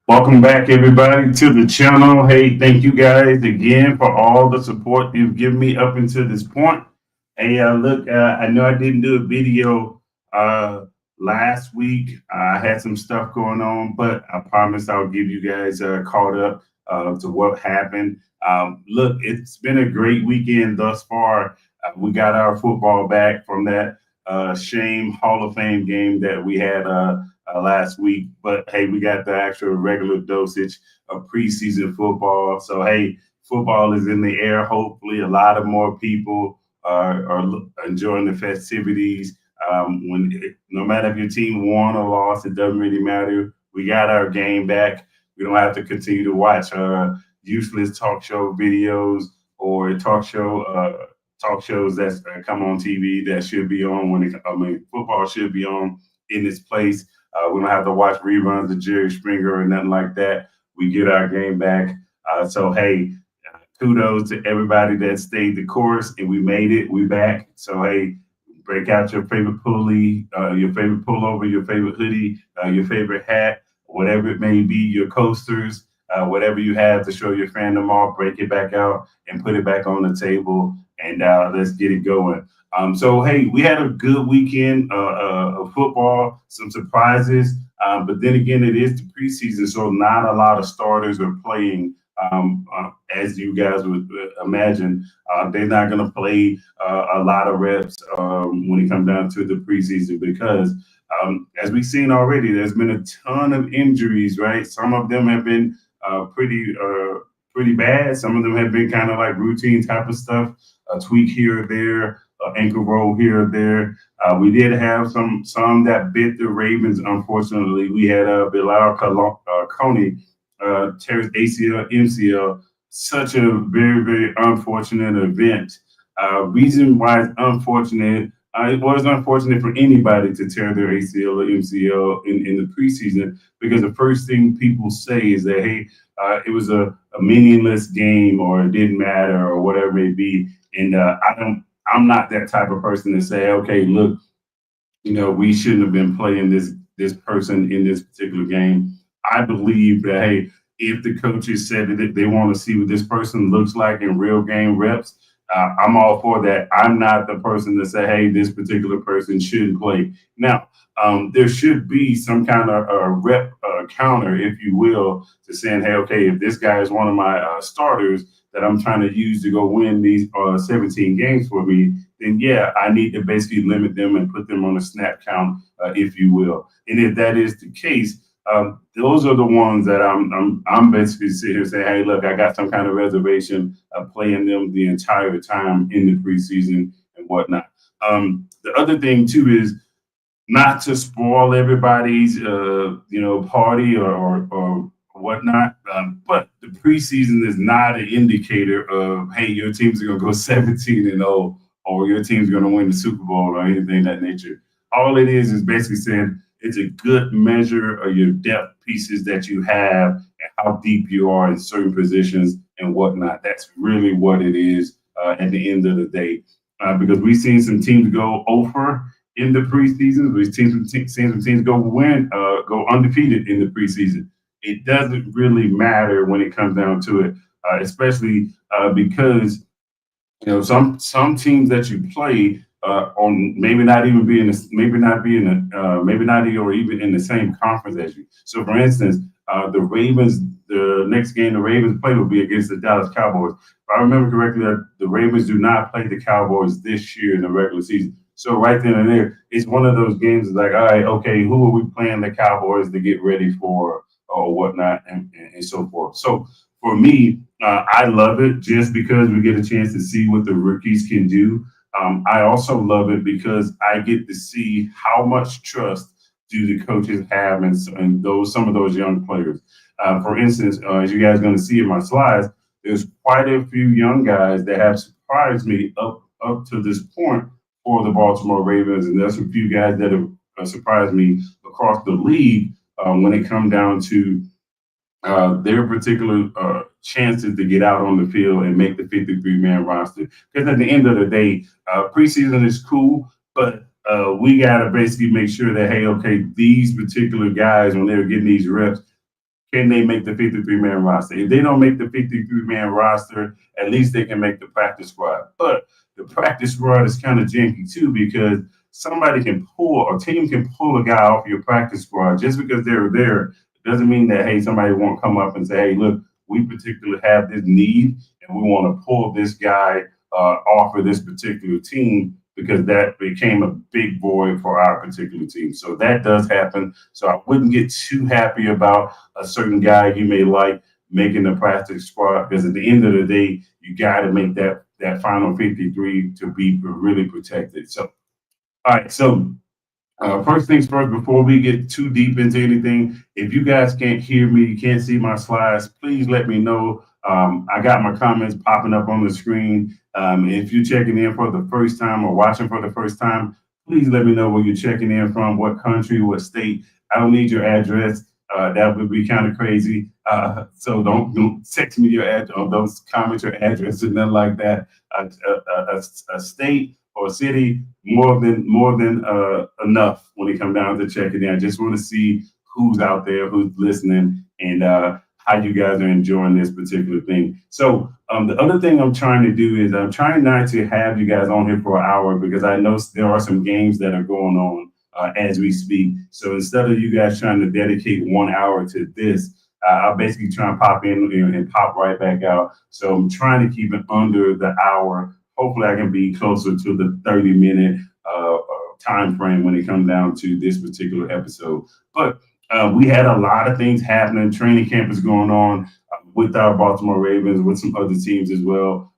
Welcome back, everybody, to the channel. Hey, thank you guys again for all the support you've given me up until this point. Hey, look, I know I didn't do a video last week. I had some stuff going on, but I promise I'll give you guys caught up to what happened. Look, it's been a great weekend thus far. We got our football back from that shame Hall of Fame game that we had last week. But hey, we got the actual regular dosage of preseason football. So hey, football is in the air. Hopefully, a lot of more people are enjoying the festivities. No matter if your team won or lost, it doesn't really matter. We got our game back. We don't have to continue to watch useless talk show videos or talk shows that come on TV that should be on football should be on in this place. We don't have to watch reruns of Jerry Springer or nothing like that. We get our game back. So hey, kudos to everybody that stayed the course and we made it. We back. So hey, break out your favorite pulley, your favorite pullover, your favorite hoodie, your favorite hat, whatever it may be, your coasters, whatever you have to show your fandom off, break it back out and put it back on the table and let's get it going. So hey, we had a good weekend of football, some surprises, but then again, it is the preseason, so not a lot of starters are playing. As you guys would imagine, they're not going to play a lot of reps when it comes down to the preseason because, as we've seen already, there's been a ton of injuries. Right, some of them have been pretty bad. Some of them have been kind of like routine type of stuff, a tweak here or there, ankle roll here or there. We did have some that bit the Ravens. Unfortunately, we had Bilal Coney tears ACL, MCL. Such a very very unfortunate event. Reason why it's unfortunate. It was unfortunate for anybody to tear their ACL or MCL in the preseason because the first thing people say is that, hey, it was a meaningless game or it didn't matter or whatever it may be. And I'm not that type of person to say, okay, look, we shouldn't have been playing this person in this particular game. I believe that, hey, if the coaches said that they want to see what this person looks like in real game reps, I'm all for that. I'm not the person to say, hey, this particular person shouldn't play. Now, there should be some kind of rep counter, if you will, to saying, hey, okay, if this guy is one of my starters that I'm trying to use to go win these 17 games for me, then yeah, I need to basically limit them and put them on a snap count, if you will. And if that is the case, those are the ones that I'm basically sitting here saying, hey, look, I got some kind of reservation of playing them the entire time in the preseason and whatnot. The other thing too is not to spoil everybody's party or whatnot, but the preseason is not an indicator of, hey, your team's going to go 17-0 or your team's going to win the Super Bowl or anything of that nature. All it is basically saying it's a good measure of your depth pieces that you have and how deep you are in certain positions and whatnot. That's really what it is at the end of the day. Because we've seen some teams go over in the preseason. We've seen some teams go undefeated in the preseason. It doesn't really matter when it comes down to it, especially because some teams that you play on maybe not even be in the, maybe not be in the, maybe not or even in the same conference as you. So, for instance, the Ravens, the next game the Ravens play will be against the Dallas Cowboys. If I remember correctly, the Ravens do not play the Cowboys this year in the regular season. So right then and there, it's one of those games. It's like, all right, okay, who are we playing the Cowboys to get ready for or whatnot and so forth. So for me, I love it just because we get a chance to see what the rookies can do. I also love it because I get to see how much trust do the coaches have in some of those young players. For instance, as you guys are going to see in my slides, there's quite a few young guys that have surprised me up to this point for the Baltimore Ravens, and there's a few guys that have surprised me across the league when it comes down to their particular chances to get out on the field and make the 53-man roster. Because at the end of the day, preseason is cool, but we got to basically make sure that, hey, okay, these particular guys, when they're getting these reps, can they make the 53-man roster? If they don't make the 53-man roster, at least they can make the practice squad. But the practice squad is kind of janky too because somebody can pull or team can pull a guy off your practice squad just because they're there. It doesn't mean that hey somebody won't come up and say hey look we particularly have this need and we want to pull this guy off of this particular team because that became a big void for our particular team. So that does happen. So I wouldn't get too happy about a certain guy you may like making the practice squad because at the end of the day, you got to make that final 53 to be really protected. So, all right. So first things first, before we get too deep into anything, if you guys can't hear me, you can't see my slides, please let me know. I got my comments popping up on the screen. If you're checking in for the first time or watching for the first time, please let me know where you're checking in from, what country, what state. I don't need your address. That would be kind of crazy. So don't text me your address or don't comment your address and nothing like that. A state or city more than enough when it comes down to checking in. I just want to see who's out there, who's listening, and how you guys are enjoying this particular thing. So the other thing I'm trying to do is I'm trying not to have you guys on here for an hour because I know there are some games that are going on as we speak. So instead of you guys trying to dedicate 1 hour to this, I'll basically try and pop in and pop right back out. So I'm trying to keep it under the hour. Hopefully, I can be closer to the 30-minute time frame when it comes down to this particular episode. But we had a lot of things happening. Training camp is going on with our Baltimore Ravens, with some other teams as well.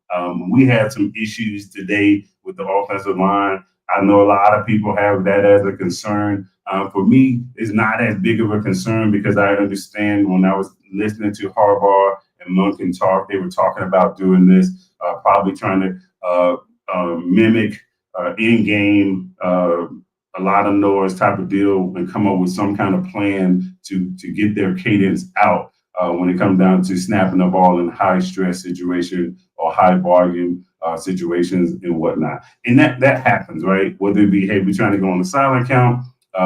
We had some issues today with the offensive line. I know a lot of people have that as a concern. For me, it's not as big of a concern because I understand when I was listening to Harbaugh and Munkin talk, they were talking about doing this, probably trying to mimic in-game a lot of noise type of deal and come up with some kind of plan to get their cadence out when it comes down to snapping the ball in high stress situation or high volume situations and whatnot. And that happens, right? Whether it be, hey, we're trying to go on the silent count,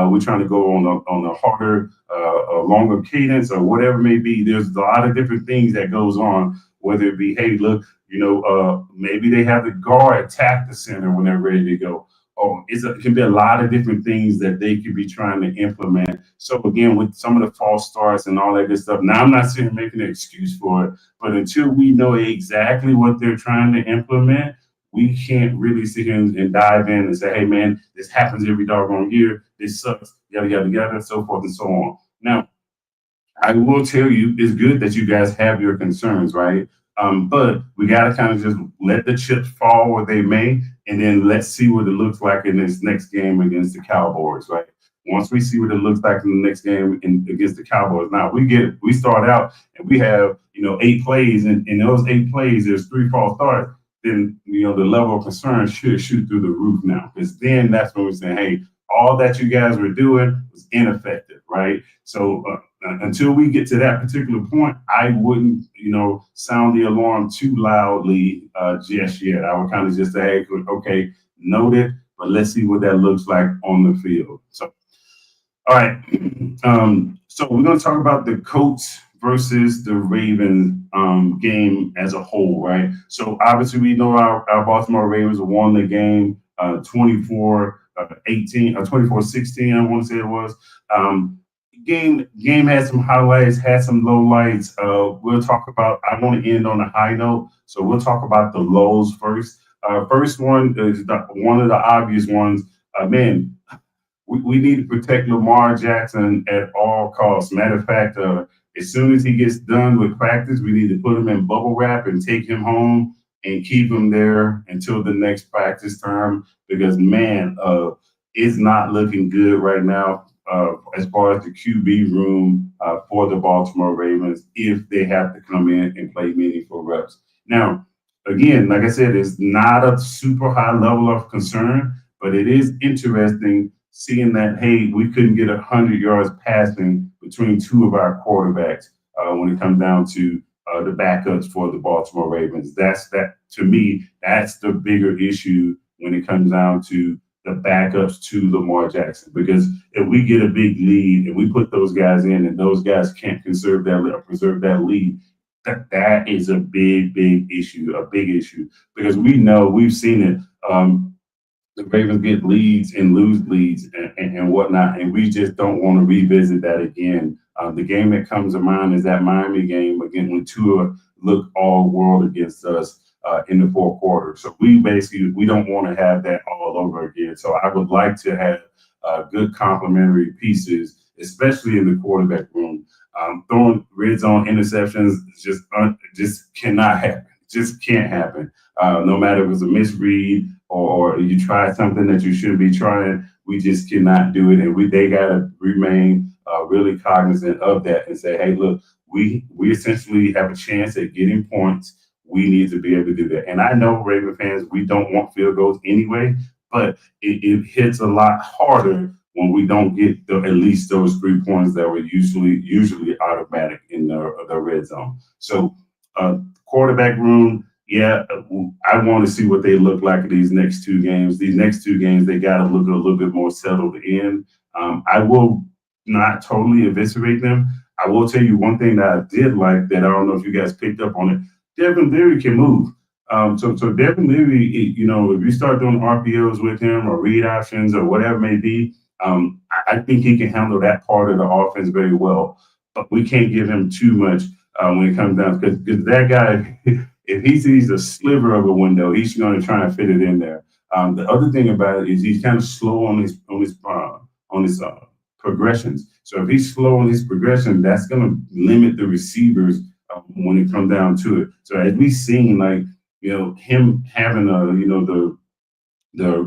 we're trying to go on a harder, a longer cadence or whatever it may be. There's a lot of different things that goes on, whether it be, hey, look, maybe they have the guard attack the center when they're ready to go. Or it can be a lot of different things that they could be trying to implement. So again, with some of the false starts and all that good stuff, now I'm not sitting here making an excuse for it, but until we know exactly what they're trying to implement, we can't really sit here and dive in and say, hey man, this happens every doggone year. This sucks, yada, yada, yada, so forth and so on. Now, I will tell you, it's good that you guys have your concerns, right? But we got to kind of just let the chips fall where they may, and then let's see what it looks like in this next game against the Cowboys, right? Once we see what it looks like in the next game against the Cowboys, now we start out and we have 8 plays, and in those 8 plays, there's 3 false starts. Then the level of concern should shoot through the roof now, because then that's when we're saying, hey, all that you guys were doing was ineffective, right? So until we get to that particular point, I wouldn't, sound the alarm too loudly just yet. I would kind of just say, hey, okay, noted, but let's see what that looks like on the field. So, all right. So we're going to talk about the Colts versus the Ravens game as a whole, right? So obviously we know our Baltimore Ravens won the game 24-18 or 24-16, I want to say it was. Game had some highlights, had some lowlights. We'll talk about. I want to end on a high note, so we'll talk about the lows first. First one is one of the obvious ones. Man, we need to protect Lamar Jackson at all costs. Matter of fact, as soon as he gets done with practice, we need to put him in bubble wrap and take him home and keep him there until the next practice term. Because man, it's not looking good right now. As far as the QB room for the Baltimore Ravens, if they have to come in and play meaningful reps. Now, again, like I said, it's not a super high level of concern, but it is interesting seeing that, hey, we couldn't get 100 yards passing between 2 of our quarterbacks when it comes down to the backups for the Baltimore Ravens. To me, that's the bigger issue when it comes down to the backups to Lamar Jackson. Because if we get a big lead and we put those guys in, and those guys can't conserve that or preserve that lead, that is a big issue, a big issue. Because we know we've seen it. The Ravens get leads and lose leads and whatnot, and we just don't want to revisit that again. The game that comes to mind is that Miami game again when Tua looked all world against us in the fourth quarter. So we don't want to have that all over again. So I would like to have good complementary pieces, especially in the quarterback room. Throwing red zone interceptions just cannot happen. Just can't happen. No matter if it's a misread or you try something that you shouldn't be trying, we just cannot do it. And they got to remain really cognizant of that and say, hey, look, we essentially have a chance at getting points. We need to be able to do that. And I know Raven fans, we don't want field goals anyway, but it hits a lot harder when we don't get at least those 3 points that were usually automatic in the red zone. So quarterback room, yeah, I want to see what they look like in these next two games. These next two games, they got to look a little bit more settled in. I will not totally eviscerate them. I will tell you one thing that I did like that I don't know if you guys picked up on it. Devin Leary can move. So Devin Leary, if you start doing RPOs with him or read options or whatever it may be, I think he can handle that part of the offense very well. But we can't give him too much when it comes down because that guy, if he sees a sliver of a window, he's going to try and fit it in there. The other thing about it is he's kind of slow on his progressions. So if he's slow on his progression, that's going to limit the receivers when it comes down to it. So as we've seen, him having the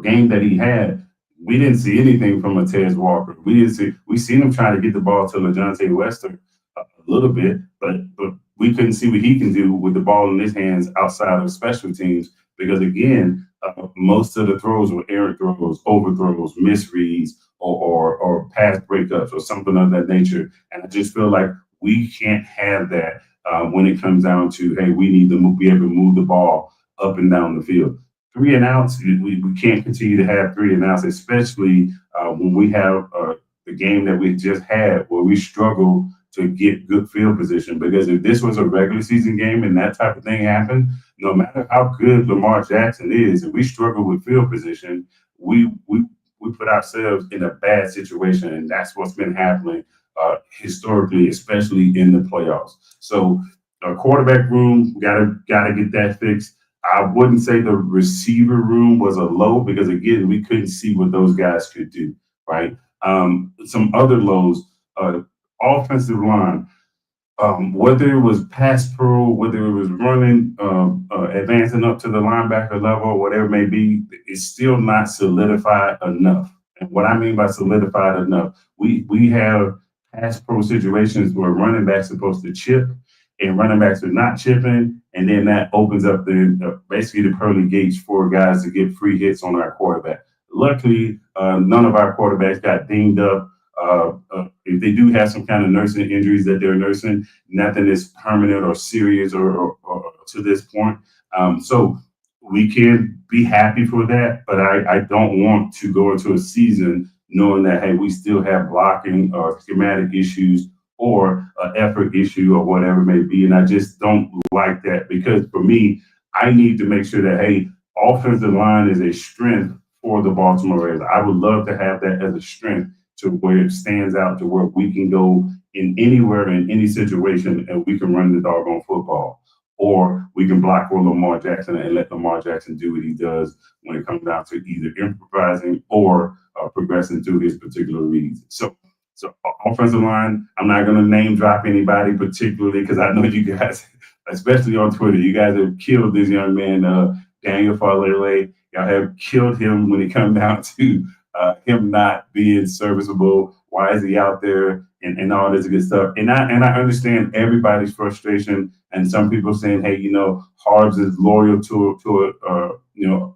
game that he had, we didn't see anything from a Tez Walker. We seen him trying to get the ball to LaJohntay Wester a little bit, but we couldn't see what he can do with the ball in his hands outside of special teams because again, most of the throws were errant throws, overthrows, misreads, or pass breakups or something of that nature. And I just feel like we can't have that when it comes down to, hey, we need to be able to move the ball up and down the field. 3 and outs, we can't continue to have 3 and outs, especially when we have the game that we just had where we struggle to get good field position. Because if this was a regular season game and that type of thing happened, no matter how good Lamar Jackson is, if we struggle with field position, we put ourselves in a bad situation, and that's what's been happening historically, especially in the playoffs. So, quarterback room, gotta get that fixed. I wouldn't say the receiver room was a low because again, we couldn't see what those guys could do. Right. Some other lows, offensive line. Whether it was pass pro, whether it was running, advancing up to the linebacker level, whatever it may be, it's still not solidified enough. And what I mean by solidified enough, we have pass pro situations where running backs supposed to chip and running backs are not chipping, and then that opens up basically the pearly gates for guys to get free hits on our quarterback. Luckily, none of our quarterbacks got dinged up. If they do have some kind of nursing injuries that they're nursing, nothing is permanent or serious or to this point. So we can be happy for that, but I don't want to go into a season knowing that, hey, we still have blocking or schematic issues or an effort issue or whatever it may be. And I just don't like that because for me, I need to make sure that, hey, offensive line is a strength for the Baltimore Ravens. I would love to have that as a strength to where it stands out to where we can go in anywhere, in any situation, and we can run the doggone football. Or we can block for Lamar Jackson and let Lamar Jackson do what he does when it comes down to either improvising or progressing through his particular reads. So offensive line, I'm not going to name drop anybody particularly because I know you guys, especially on Twitter, you guys have killed this young man, Daniel Farley. Y'all have killed him when it comes down to him not being serviceable. Why is he out there and all this good stuff? And I understand everybody's frustration. And some people saying, hey, Harbs is loyal to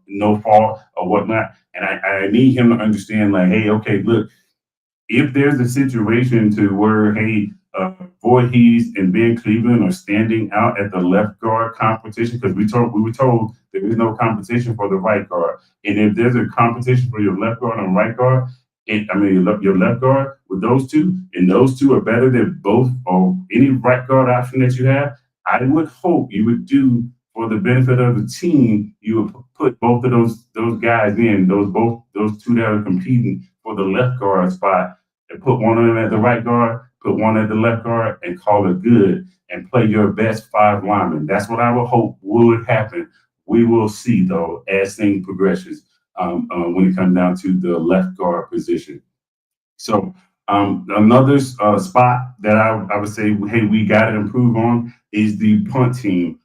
no fault or whatnot. And I need him to understand, like, hey, okay, look, if there's a situation to where, hey, Voorhees and Ben Cleveland are standing out at the left guard competition because we were told there is no competition for the right guard. And if there's a competition for your left guard and right guard, your left guard with those two, and those two are better than both or any right guard option that you have, I would hope you would do for the benefit of the team, you would put both of those guys in, those two that are competing for the left guard spot, and put one of them at the right guard, put one at the left guard, and call it good, and play your best five linemen. That's what I would hope would happen. We will see though as things progresses when it comes down to the left guard position. So another spot that I would say, hey, we got to improve on is the punt team,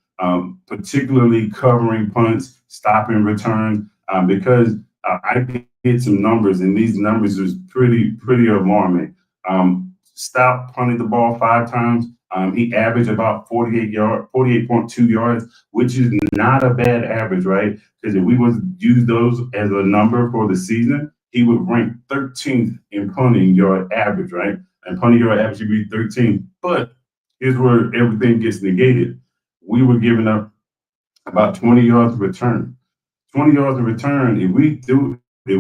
particularly covering punts, stopping returns, because I did some numbers, and these numbers is pretty alarming. Stout punted the ball 5 times. He averaged about 48.2 yards, which is not a bad average, right? Because if we was use those as a number for the season, he would rank 13th in punting yard average, right? And punting yard average would be 13th. But here's where everything gets negated. We were giving up about 20 yards of return. 20 yards of return, if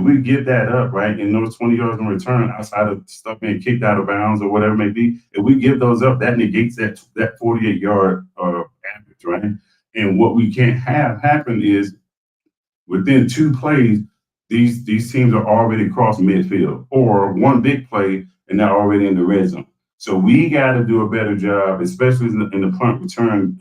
we get that up, right, and those 20 yards in return outside of stuff being kicked out of bounds or whatever it may be, if we give those up, that negates that 48-yard average, right? And what we can't have happen is within 2 plays, these teams are already across midfield, or one big play and they're already in the red zone. So we got to do a better job, especially in the punt return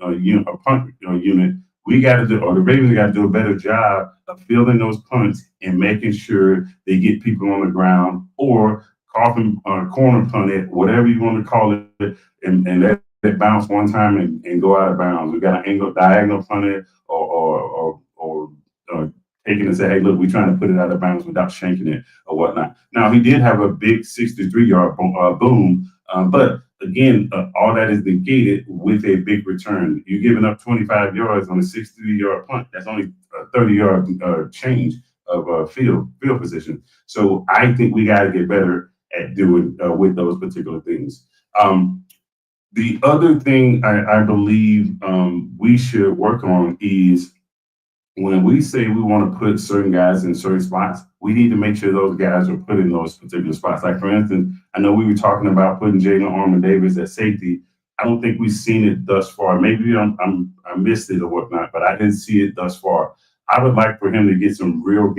unit. We got to do, or the Ravens got to do a better job of fielding those punts and making sure they get people on the ground, or coffin corner punt it, whatever you want to call it, and let it bounce one time and go out of bounds. We got to diagonal punt it, or taking and say, hey, look, we're trying to put it out of bounds without shanking it or whatnot. Now, he did have a big 63-yard boom, but again, all that is negated with a big return. You're giving up 25 yards on a 63-yard punt. That's only a 30-yard change of field position. So I think we got to get better at doing with those particular things. The other thing I believe we should work on is when we say we want to put certain guys in certain spots, we need to make sure those guys are put in those particular spots. Like, for instance, I know we were talking about putting Jalen Armour-Davis at safety. I don't think we've seen it thus far. Maybe I missed it or whatnot, but I didn't see it thus far. I would like for him to get some real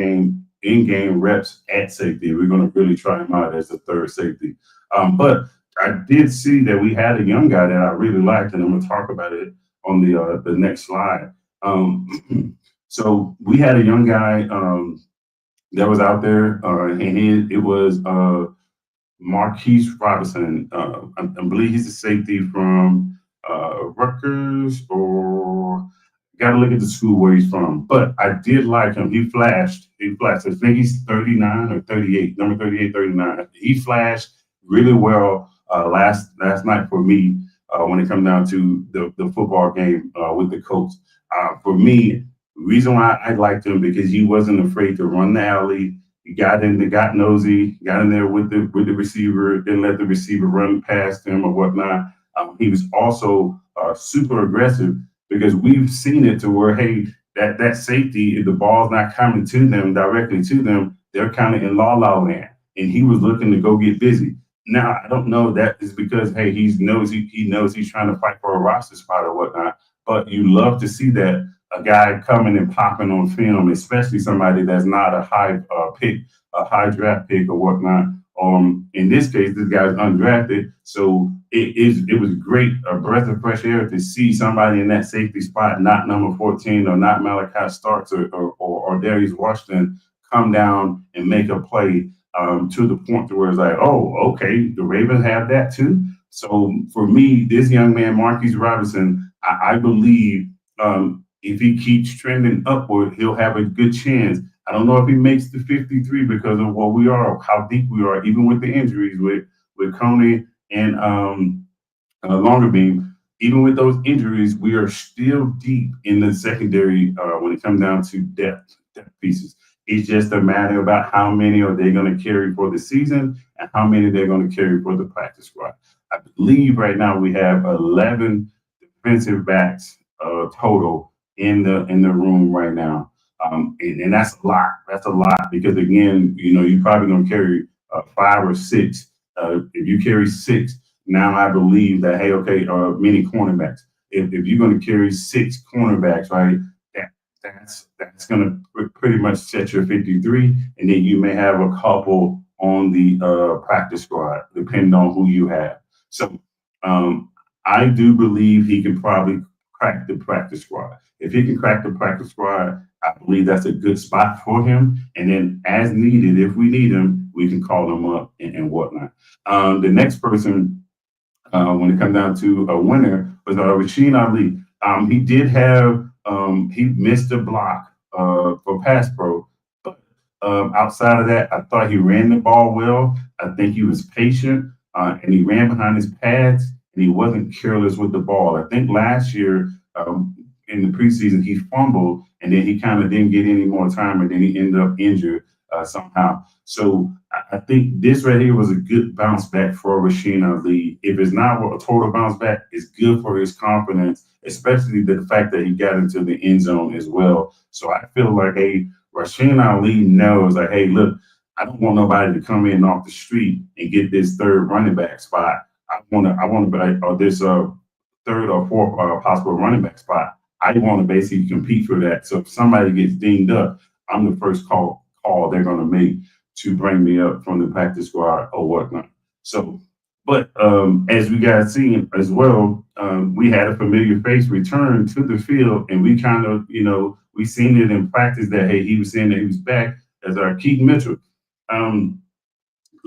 in-game reps at safety. We're going to really try him out as the third safety. But I did see that we had a young guy that I really liked, and I'm going to talk about it on the next slide. So we had a young guy that was out there, and it was Marquise Robinson. I believe he's a safety from Rutgers, or got to look at the school where he's from. But I did like him. He flashed. I think he's 39 or 38, number 38, 39. He flashed really well last night for me when it comes down to the football game with the Colts. For me, the reason why I liked him because he wasn't afraid to run the alley. He got nosy, got in there with the receiver, didn't let the receiver run past him or whatnot. He was also super aggressive because we've seen it to where, hey, that safety, if the ball's not coming to them directly to them, they're kind of in la land, and he was looking to go get busy. Now I don't know that is because hey he knows he's trying to fight for a roster spot or whatnot, but you love to see that. A guy coming and popping on film, especially somebody that's not a high draft pick or whatnot. In this case, this guy's undrafted, so it was great, a breath of fresh air to see somebody in that safety spot, not number 14 or not Malachi Starks or Darius Washington, come down and make a play to the point to where it's like, oh, okay, the Ravens have that too. So for me, this young man, Marquise Robinson, I believe. If he keeps trending upward, he'll have a good chance. I don't know if he makes the 53 because of what we are, how deep we are, even with the injuries with Coney and Longerbeam. Even with those injuries, we are still deep in the secondary when it comes down to depth pieces. It's just a matter about how many are they going to carry for the season and how many they're going to carry for the practice squad. I believe right now we have 11 defensive backs total in the room right now. And that's a lot. That's a lot because again, you're probably going to carry five or six. If you carry six, now I believe that hey, okay, many cornerbacks. If you're going to carry six cornerbacks, right, that that's going to pretty much set your 53, and then you may have a couple on the practice squad, depending on who you have. So um, I do believe he can probably crack the practice squad. If he can crack the practice squad, I believe that's a good spot for him. And then, as needed, if we need him, we can call him up and whatnot. The next person, when it comes down to a winner, was Rasheen Ali. He did have he missed a block for pass pro, but outside of that, I thought he ran the ball well. I think he was patient and he ran behind his pads and he wasn't careless with the ball. I think last year in the preseason he fumbled and then he kind of didn't get any more time and then he ended up injured somehow. So I think this right here was a good bounce back for Rasheen Ali. If it's not a total bounce back, it's good for his confidence, especially the fact that he got into the end zone as well. So I feel like, hey, Rasheen Ali knows, like, hey, look, I don't want nobody to come in off the street and get this third running back spot. I want to be or this third or fourth possible running back spot. I want to basically compete for that. So if somebody gets dinged up, I'm the first call they're going to make to bring me up from the practice squad or whatnot. So, but as we guys seen as well, we had a familiar face return to the field, and we kind of, we seen it in practice that hey, he was saying that he was back as our Keaton Mitchell. Um,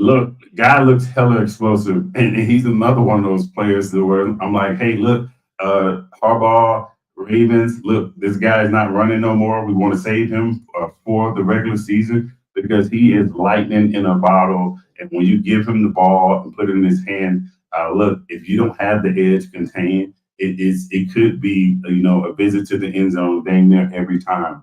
Look, guy looks hella explosive, and he's another one of those players that where I'm like, hey, look, Harbaugh, Ravens, look, this guy is not running no more. We want to save him for the regular season because he is lightning in a bottle. And when you give him the ball and put it in his hand, look, if you don't have the edge contained, it could be a visit to the end zone dang near every time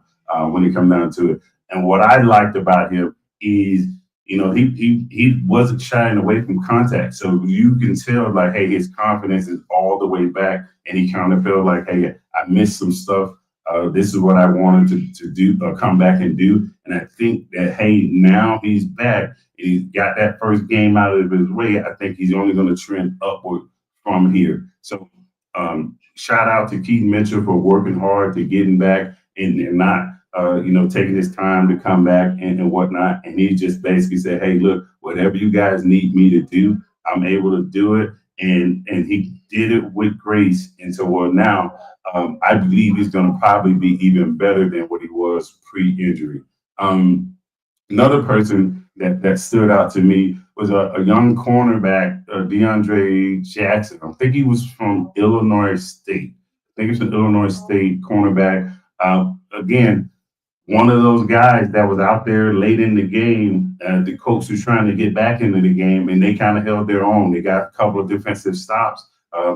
when it comes down to it. And what I liked about him is he wasn't shying away from contact. So you can tell like, hey, his confidence is all the way back, and he kind of felt like, hey, I missed some stuff. This is what I wanted to do, come back and do. And I think that hey, now he's back. He's got that first game out of his way. I think he's only going to trend upward from here. So shout out to Keaton Mitchell for working hard to getting back and not taking his time to come back and whatnot. And he just basically said, hey, look, whatever you guys need me to do, I'm able to do it. And he did it with grace. And so now I believe he's going to probably be even better than what he was pre-injury. Another person that stood out to me was a young cornerback, DeAndre Jackson. I think he was from Illinois State. I think it's an Illinois State cornerback. Again, one of those guys that was out there late in the game. The Colts were trying to get back into the game, and they kind of held their own. They got a couple of defensive stops.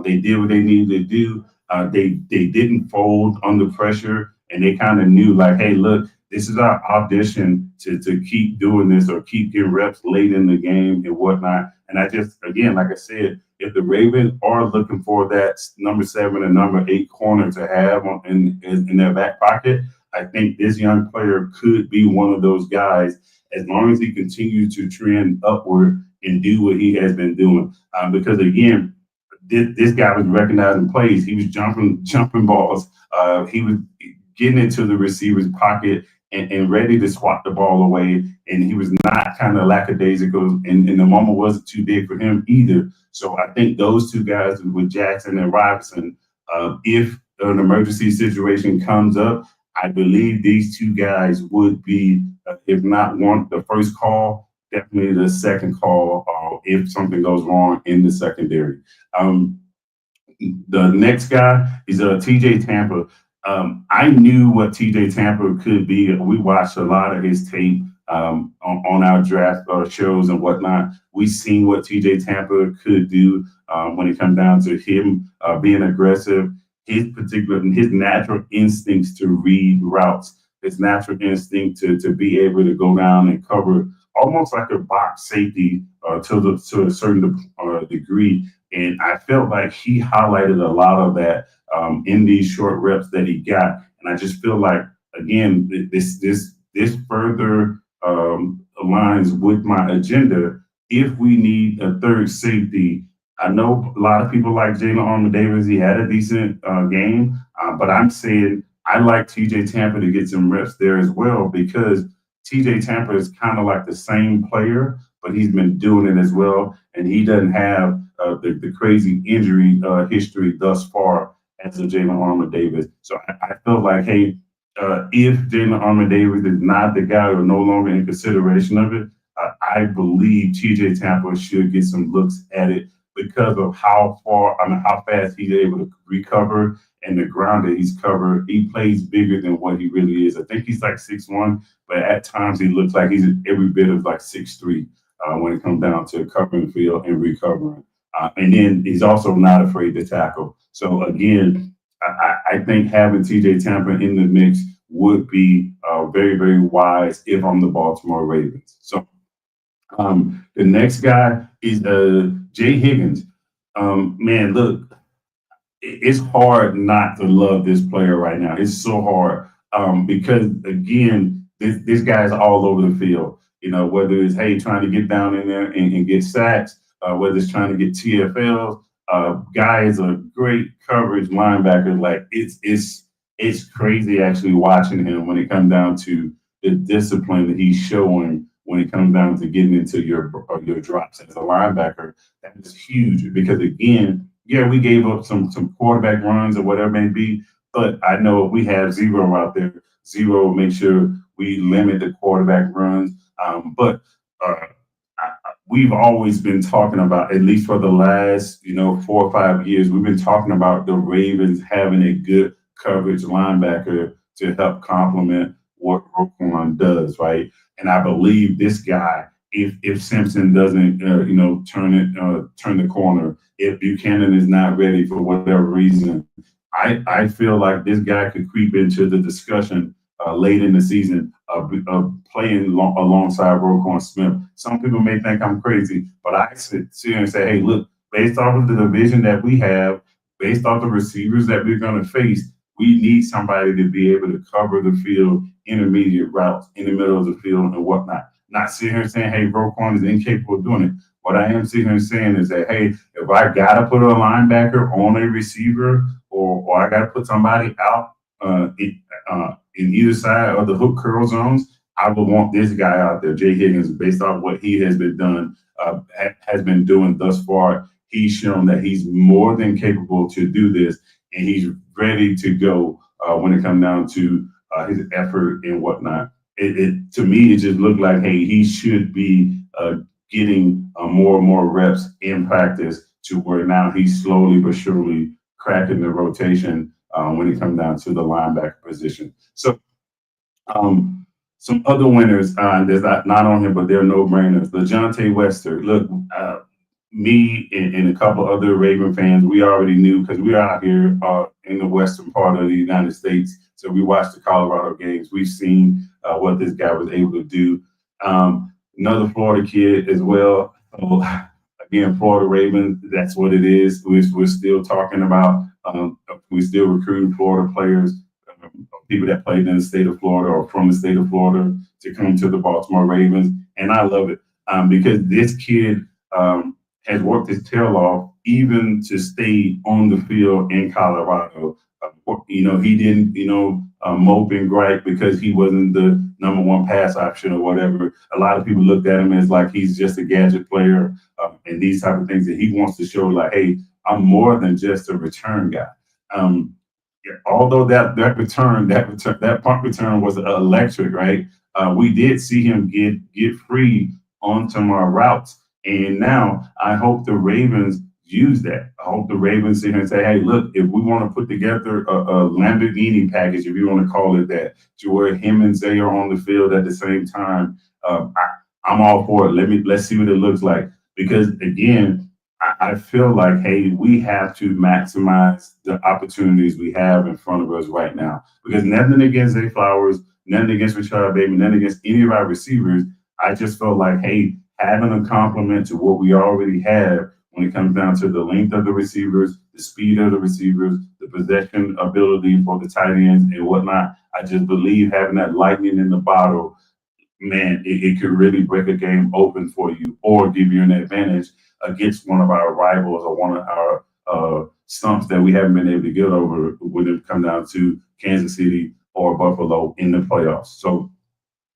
They did what they needed to do. They didn't fold under pressure, and they kind of knew like, hey, look, this is our audition to keep doing this or keep getting reps late in the game and whatnot. And I just, again, like I said, if the Ravens are looking for that number 7 and number 8 corner to have in their back pocket, I think this young player could be one of those guys as long as he continues to trend upward and do what he has been doing. Because again, this guy was recognizing plays. He was jumping balls. He was getting into the receiver's pocket and ready to swat the ball away. And he was not kind of lackadaisical, and the moment wasn't too big for him either. So I think those two guys with Jackson and Robinson, if an emergency situation comes up, I believe these two guys would be, if not the first call, definitely the second call if something goes wrong in the secondary. The next guy is TJ Tampa. I knew what TJ Tampa could be. We watched a lot of his tape on our draft shows and whatnot. We've seen what TJ Tampa could do when it comes down to him being aggressive. His natural instincts to read routes, his natural instinct to be able to go down and cover almost like a box safety to a certain degree. And I felt like he highlighted a lot of that in these short reps that he got. And I just feel like, again, this further aligns with my agenda. If we need a third safety, I know a lot of people like Jalen Armour Davis. He had a decent game, but I'm saying I like TJ Tampa to get some reps there as well because TJ Tampa is kind of like the same player, but he's been doing it as well, and he doesn't have the crazy injury history thus far as a Jalen Armour Davis. So I feel like, hey, if Jalen Armour Davis is not the guy or no longer in consideration of it, I believe TJ Tampa should get some looks at it because of how fast he's able to recover and the ground that he's covered. He plays bigger than what he really is. I think he's like 6'1", but at times he looks like he's every bit of like 6'3" when it comes down to covering the field and recovering. And then he's also not afraid to tackle. So again, I think having TJ Tampa in the mix would be very, very wise if I'm the Baltimore Ravens. So the next guy is Jay Higgins. Man, look, it's hard not to love this player right now. It's so hard because again, this guy's all over the field. You know, whether it's trying to get down in there and get sacks, whether it's trying to get TFLs. Guy is a great coverage linebacker. Like it's crazy actually watching him when it comes down to the discipline that he's showing when it comes down to getting into your drops as a linebacker. That is huge because again, yeah, we gave up some quarterback runs or whatever it may be, but I know if we have zero out there, zero will make sure we limit the quarterback runs. But we've always been talking about, at least for the last 4 or 5 years, we've been talking about the Ravens having a good coverage linebacker to help complement what Roquan does, right? And I believe this guy, if Simpson doesn't, turn the corner, if Buchanan is not ready for whatever reason, I feel like this guy could creep into the discussion late in the season of playing alongside Roquan Smith. Some people may think I'm crazy, but I sit here and say, hey, look, based off of the division that we have, based off the receivers that we're going to face, we need somebody to be able to cover the field, intermediate routes in the middle of the field and whatnot. Not sitting here saying, hey, Roquan is incapable of doing it. What I am sitting here saying is that, hey, if I got to put a linebacker on a receiver or I got to put somebody out in either side of the hook curl zones, I would want this guy out there, Jay Higgins, based off what he has been doing thus far. He's shown that he's more than capable to do this, and he's ready to go when it comes down to his effort and whatnot. To me, it just looked like, hey, he should be getting more and more reps in practice to where now he's slowly but surely cracking the rotation when it comes down to the linebacker position. So some other winners there's not on here, but they're no-brainers. LeJohntay Wester. Look, me and a couple other Raven fans, we already knew because we're out here in the western part of the United States. So we watched the Colorado games. We've seen what this guy was able to do. Another Florida kid as well. So, again, Florida Ravens, that's what it is. We're still talking about, we're still recruiting Florida players, people that played in the state of Florida or from the state of Florida to come to the Baltimore Ravens. And I love it because this kid has worked his tail off even to stay on the field in Colorado. He didn't, mope and gripe because he wasn't the number one pass option or whatever. A lot of people looked at him as like he's just a gadget player and these type of things that he wants to show like, hey, I'm more than just a return guy. Although that punt return was electric, right? We did see him get free on some routes, and now I hope the Ravens use that. I hope the Ravens sit here and say, hey, look, if we want to put together a Lamborghini package, if you want to call it that, to where him and Zay are on the field at the same time, I'm all for it. Let's see what it looks like. Because again, I feel like, hey, we have to maximize the opportunities we have in front of us right now. Because nothing against Zay Flowers, nothing against Rashad Bateman, nothing against any of our receivers. I just felt like, hey, having a complement to what we already have when it comes down to the length of the receivers, the speed of the receivers, the possession ability for the tight ends and whatnot. I just believe having that lightning in the bottle, man, it could really break a game open for you or give you an advantage against one of our rivals or one of our stumps that we haven't been able to get over when it come down to Kansas City or Buffalo in the playoffs. So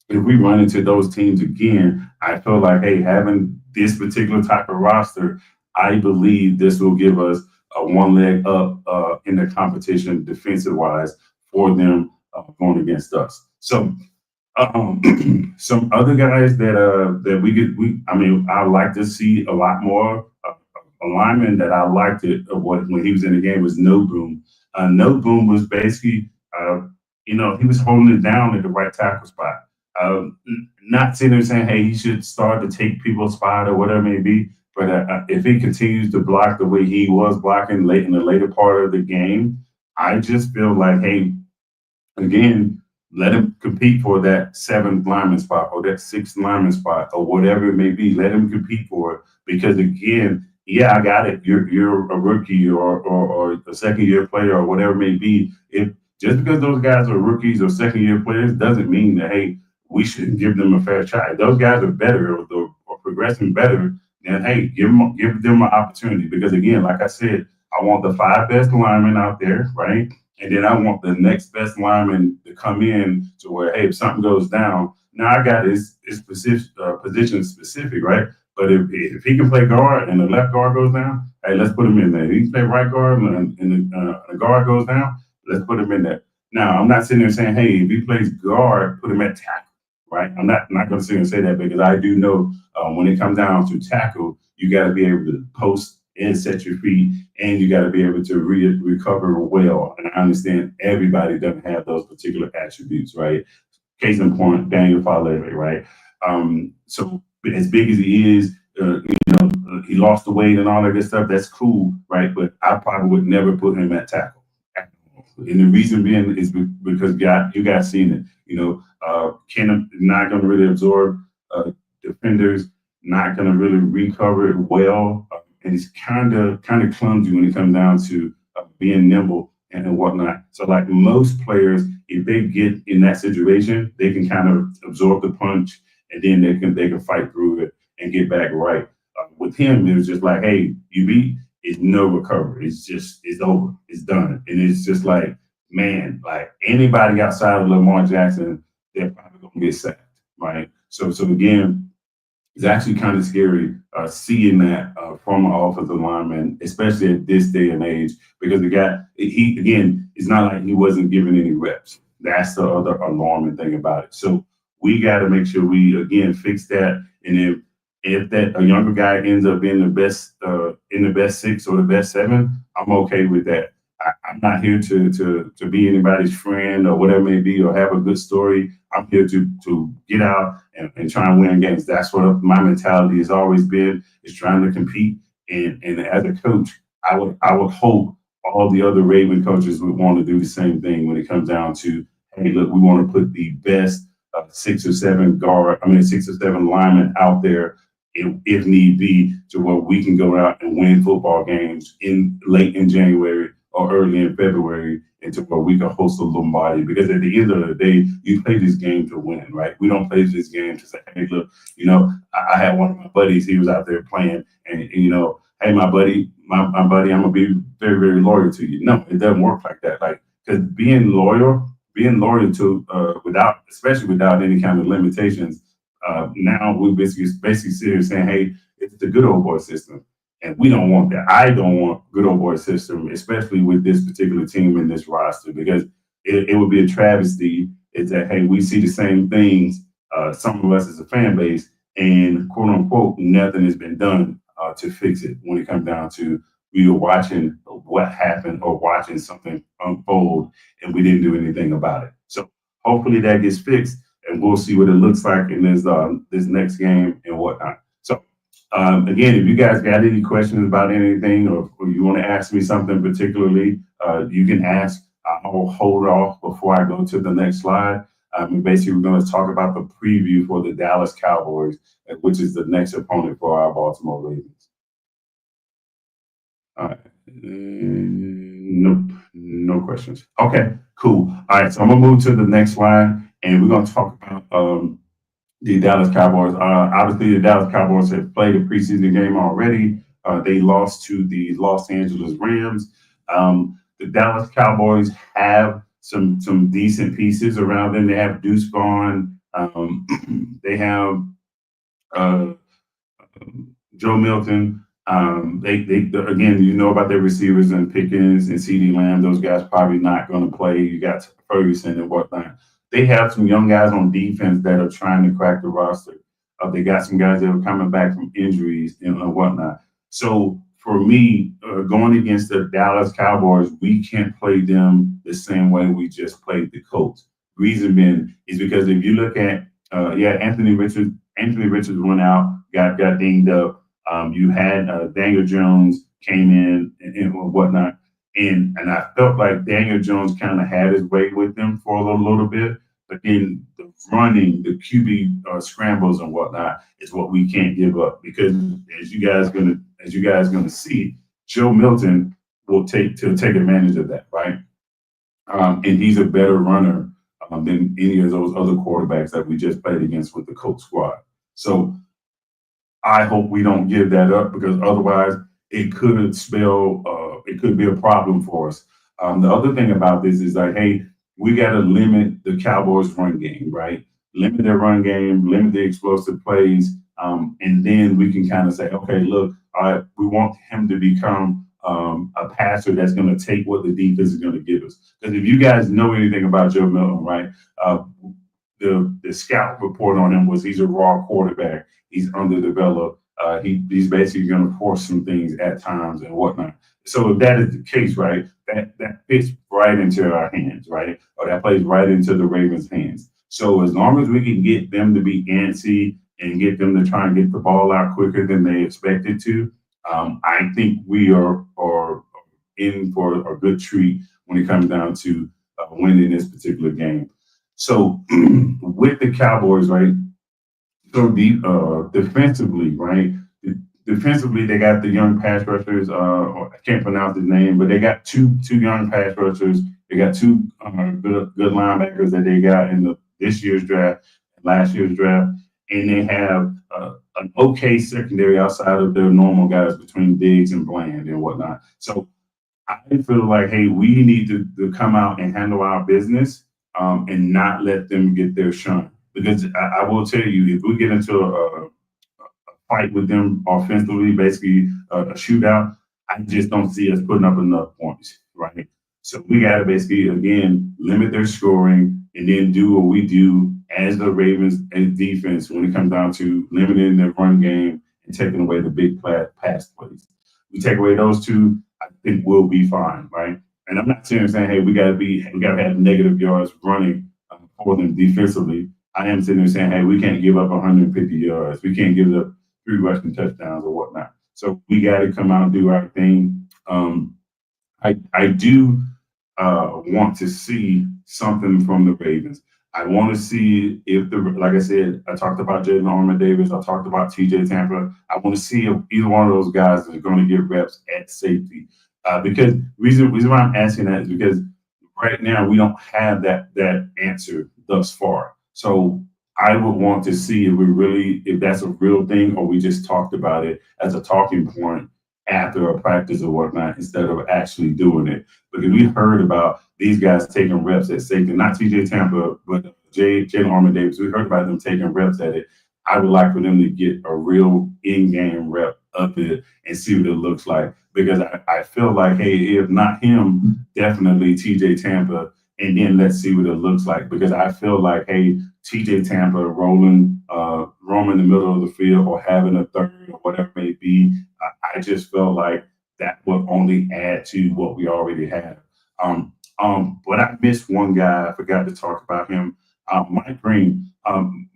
if we run into those teams again, I feel like, hey, having this particular type of roster, I believe this will give us a one leg up in the competition defensive wise for them going against us. So some other guys that we could I mean I like to see a lot more. A lineman that I liked it of what when he was in the game was No Boom. No Boom was basically he was holding it down at the right tackle spot. Not sitting there saying, hey, he should start to take people's spot or whatever it may be. But if he continues to block the way he was blocking late in the later part of the game, I just feel like, hey, again, let him compete for that seventh lineman spot or that sixth lineman spot or whatever it may be. Let him compete for it because again, yeah, I got it. You're a rookie or a second year player or whatever it may be. If just because those guys are rookies or second year players doesn't mean that hey, we should give them a fair shot. If those guys are better or progressing better, then hey, give them an opportunity. Because again, like I said, I want the five best linemen out there, right? And then I want the next best lineman to come in to where, hey, if something goes down, now I got his position specific, right? But if he can play guard and the left guard goes down, hey, let's put him in there. If he can play right guard and the guard goes down, let's put him in there. Now, I'm not sitting there saying, hey, if he plays guard, put him at tackle, right? I'm not going to sit here and say that because I do know when it comes down to tackle, you got to be able to post and set your feet, and you got to be able to recover well. And I understand everybody doesn't have those particular attributes, right? Case in point, Daniel Falele, right? So as big as he is, he lost the weight and all that good stuff. That's cool, right? But I probably would never put him at tackle. And the reason being is because you guys seen it. Ken not going to really absorb defenders, not going to really recover it well, and he's kind of clumsy when it comes down to being nimble and whatnot. So like most players, if they get in that situation, they can kind of absorb the punch, and then they can fight through it and get back right. With him, it was just like, hey, you beat. It's no recovery. It's over. It's done. And it's just like, man, like anybody outside of Lamar Jackson, they're probably gonna get sacked, right? So again, it's actually kind of scary seeing that from an offensive lineman, especially at this day and age, because the guy, he again, it's not like he wasn't given any reps. That's the other alarming thing about it. So we got to make sure we again fix that, and if that a younger guy ends up being the best six or the best seven, I'm okay with that. I'm not here to be anybody's friend or whatever it may be or have a good story. I'm here to get out and try and win games. That's what my mentality has always been, is trying to compete. And as a coach, I would hope all the other Raven coaches would want to do the same thing when it comes down to, hey, look, we want to put the best six or seven linemen out there if need be, to where we can go out and win football games in late in January or early in February, and to where we can host a Lombardi. Because at the end of the day, you play this game to win, right? We don't play this game to say, hey, look, I had one of my buddies, he was out there playing, and hey, my buddy, I'm gonna be very, very loyal to you. No, it doesn't work like that. Like, because being loyal to especially without any kind of limitations. Now we basically sit here saying, hey, it's the good old boy system. And we don't want that. I don't want good old boy system, especially with this particular team and this roster, because it would be a travesty. It's that, hey, we see the same things, some of us as a fan base, and quote unquote, nothing has been done to fix it when it comes down to we were watching what happened or watching something unfold and we didn't do anything about it. So hopefully that gets fixed, and we'll see what it looks like in this next game and whatnot. So again, if you guys got any questions about anything, or you want to ask me something particularly, you can ask. I'll hold off before I go to the next slide. Basically, we're going to talk about the preview for the Dallas Cowboys, which is the next opponent for our Baltimore Ravens. All right. Nope. No questions. Okay, cool. All right, so I'm gonna move to the next line, and we're gonna talk about the Dallas Cowboys. Obviously, the Dallas Cowboys have played a preseason game already. They lost to the Los Angeles Rams. The Dallas Cowboys have some decent pieces around them. They have Deuce Vaughn. They have uh, Joe Milton. Again, you know about their receivers and Pickens and CD Lamb. Those guys probably not going to play. You got Ferguson and whatnot. They have some young guys on defense that are trying to crack the roster. They got some guys that are coming back from injuries and whatnot. So for me, going against the Dallas Cowboys, we can't play them the same way we just played the Colts. Reason being is because if you look at Anthony Richards went out, got dinged up. You had Daniel Jones came in and whatnot, and I felt like Daniel Jones kind of had his way with them for a little bit, but then the running, the QB scrambles and whatnot is what we can't give up because as you guys gonna see, Joe Milton will take advantage of that, right? And he's a better runner than any of those other quarterbacks that we just played against with the Colts squad. So I hope we don't give that up because otherwise it could be a problem for us. The other thing about this is like, hey, we got to limit the Cowboys' run game, right? Limit their run game, limit the explosive plays, and then we can kind of say, okay, look, all right, we want him to become a passer that's going to take what the defense is going to give us. Because if you guys know anything about Joe Milton, right? Uh, the scout report on him was he's a raw quarterback. He's underdeveloped. He's basically going to force some things at times and whatnot. So if that is the case, right, that fits right into our hands, right, or that plays right into the Ravens' hands. So as long as we can get them to be antsy and get them to try and get the ball out quicker than they expected to, I think we are in for a good treat when it comes down to winning this particular game. So with the Cowboys, right? So defensively, right? Defensively, they got the young pass rushers. I can't pronounce his name, but they got two young pass rushers. They got two good linebackers that they got in this year's draft, last year's draft, and they have an okay secondary outside of their normal guys between Diggs and Bland and whatnot. So I feel like, hey, we need to come out and handle our business and not let them get their shine. Because I will tell you, if we get into a fight with them offensively, basically a shootout, I just don't see us putting up enough points, right? So we got to basically, again, limit their scoring and then do what we do as the Ravens and defense when it comes down to limiting their run game and taking away the big pass plays. We take away those two, I think we'll be fine, right? And I'm not saying hey, we got to have negative yards running for them defensively. I am sitting there saying, hey, we can't give up 150 yards. We can't give up 3 rushing touchdowns or whatnot. So we got to come out and do our thing. I do want to see something from the Ravens. I want to see if like I said, I talked about Jaden Armour-Davis. I talked about TJ Tampa. I want to see if either one of those guys is going to get reps at safety. Because reason why I'm asking that is because right now we don't have that answer thus far. So I would want to see if that's a real thing or we just talked about it as a talking point after a practice or whatnot instead of actually doing it. Because we heard about these guys taking reps at safety, not TJ Tampa, but Jalen Armour-Davis. We heard about them taking reps at it. I would like for them to get a real in-game rep of it and see what it looks like. Because I feel like, hey, if not him, definitely TJ Tampa, and then let's see what it looks like. Because I feel like, hey, TJ Tampa roaming the middle of the field or having a third or whatever it may be, I just felt like that would only add to what we already have. But I missed one guy. I forgot to talk about him. Mike Green.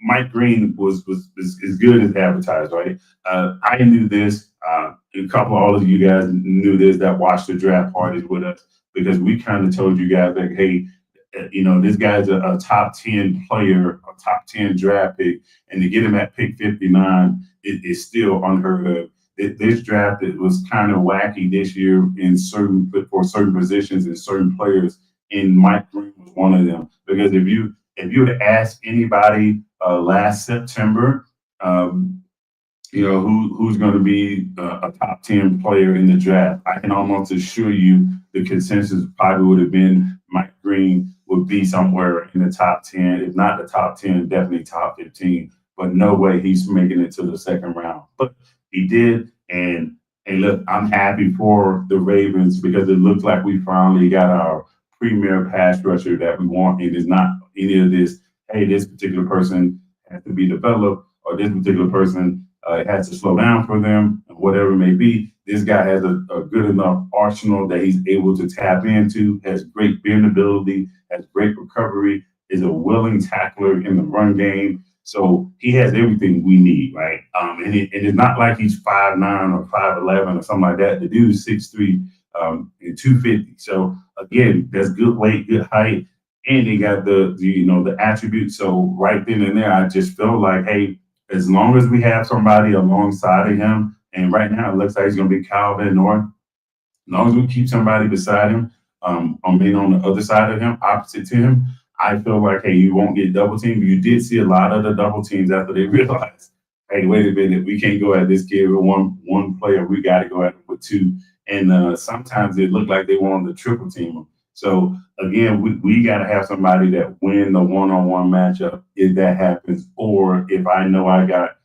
Mike Green was as good as advertised, right? I knew this. A couple of all of you guys knew this that watched the draft parties with us because we kind of told you guys like, hey, this guy's a top 10 player, a top 10 draft pick, and to get him at pick 59 is still unheard of. this draft, it was kind of wacky this year in certain for certain positions and certain players, and Mike Green was one of them. Because if you would ask anybody last September, um, who's going to be a top 10 player in the draft, I can almost assure you the consensus probably would have been Mike Green would be somewhere in the top 10, if not the top 10, definitely top 15. But no way he's making it to the second round. But he did, and look, I'm happy for the Ravens because it looks like we finally got our premier pass rusher that we want, and it's not any of this. Hey, this particular person has to be developed, or this particular person it has to slow down for them, whatever it may be. This guy has a good enough arsenal that he's able to tap into, has great bendability, has great recovery, is a willing tackler in the run game. So he has everything we need, right? And it's not like he's 5'9" or 5'11" or something like that. The dude's 6'3" and 250. So again, that's good weight, good height, and he got the attributes. So right then and there, I just felt like, hey, as long as we have somebody alongside of him, and right now it looks like he's going to be Calvin North. As long as we keep somebody beside him, on being on the other side of him, opposite to him, I feel like, hey, you won't get double teamed. You did see a lot of the double teams after they realized, hey, wait a minute, we can't go at this kid with one player. We got to go at him with two. And sometimes it looked like they wanted to triple team him. So again, we got to have somebody that win the one-on-one matchup if that happens, or if I know I got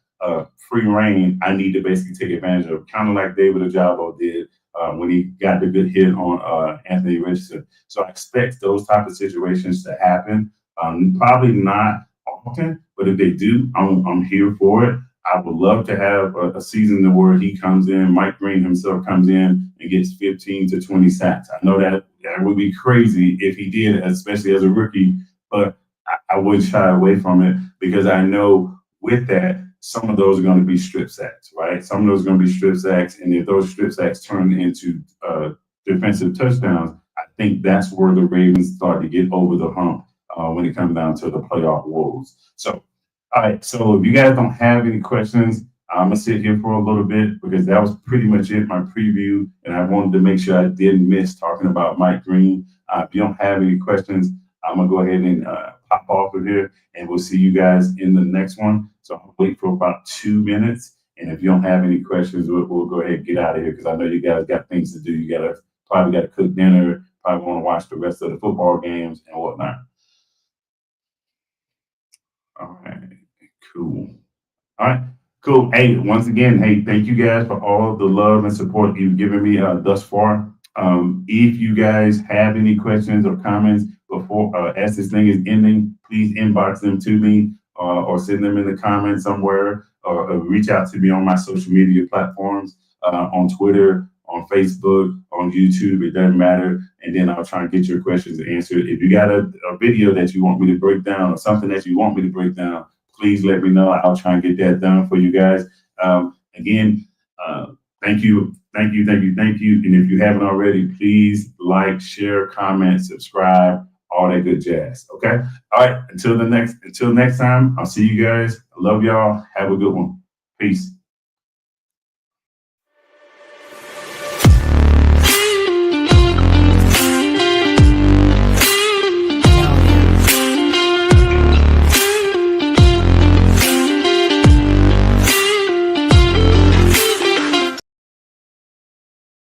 free reign, I need to basically take advantage of, kind of like David Ojabo did when he got the good hit on Anthony Richardson. So I expect those type of situations to happen. Probably not often, but if they do, I'm here for it. I would love to have a season where he comes in, Mike Green himself comes in and gets 15 to 20 sacks. I know that would be crazy if he did, especially as a rookie, but I wouldn't shy away from it because I know with that, some of those are going to be strip sacks, right? Some of those are going to be strip sacks, and if those strip sacks turn into defensive touchdowns, I think that's where the Ravens start to get over the hump when it comes down to the playoff woes. So, all right, so if you guys don't have any questions, I'm going to sit here for a little bit because that was pretty much it, my preview, and I wanted to make sure I didn't miss talking about Mike Green. If you don't have any questions, I'm going to go ahead and pop off of here, and we'll see you guys in the next one. So I'll wait for about 2 minutes, and if you don't have any questions, we'll go ahead and get out of here because I know you guys got things to do. You probably got to cook dinner, probably want to watch the rest of the football games and whatnot. All right, cool. All right, cool. Hey, once again, hey, thank you guys for all the love and support you've given me thus far. If you guys have any questions or comments before as this thing is ending, please inbox them to me or send them in the comments somewhere or reach out to me on my social media platforms on Twitter, on Facebook, on YouTube. It doesn't matter. And then I'll try and get your questions answered. If you got a video that you want me to break down or something that you want me to break down, please let me know. I'll try and get that done for you guys. Again, thank you. And if you haven't already, please like, share, comment, subscribe, all that good jazz. Okay. All right. Until next time, I'll see you guys. I love y'all. Have a good one. Peace.